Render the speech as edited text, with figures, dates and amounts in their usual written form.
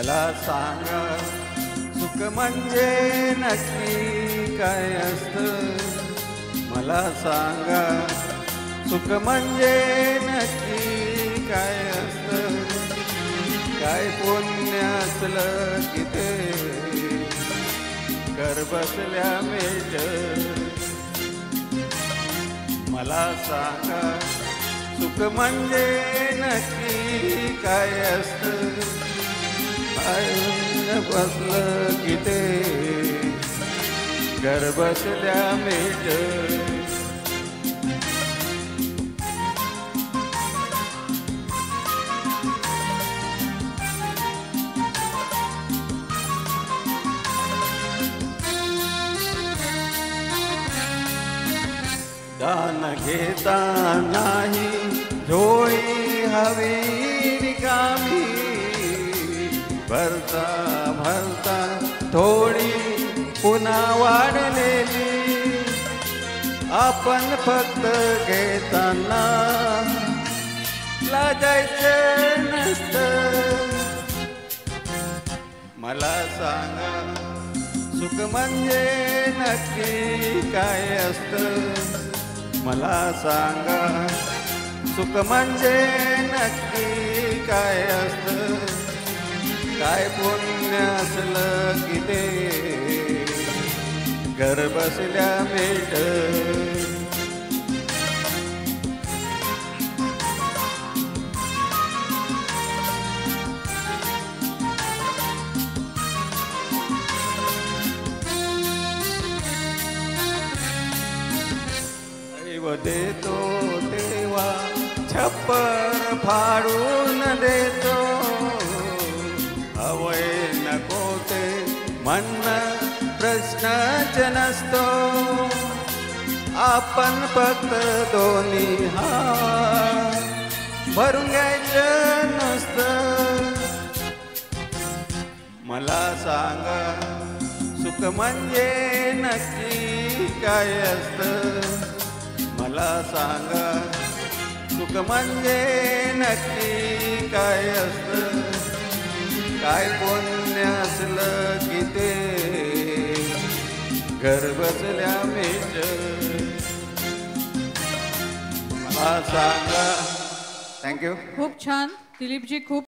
मला सांगा सुख म्हणजे नक्की काय असतं. मला सांगा सुख म्हणजे नक्की काय असतं. काय पुण्य असलं की ते घर बसल्या मिळतं. मला सांगा सुख म्हणजे नक्की काय असतं. काय बसलं की ते घर बसल्या मिळतं. दान घेता नाही झोळी हवी रिकामी. भरता भरता थोडी पुन्हा वाढलेली. आपण फक्त घेताना लाजायचं नसतं. मला सांगा सुख म्हणजे नक्की काय असतं. मला सांगा सुख म्हणजे नक्की काय असतं. काय पुण्य असलं की ते घर बसल्या मिळतं. देतो तेव्हा छप्पर फाडून देतो. हवय नको ते म्हणणं प्रश्नच नसतो. आपण फक्त दोन्ही हात भरून घ्यायचं नसतं. मला सांगा सुख म्हणजे नक्की काय असतं. मला सांगा सुख म्हणजे नक्की काय असतं. काय पुण्य असलं की ते घर बसल्या मिळतं. मला सांगा. थँक्यू. खूप छान दिलीपजी. खूप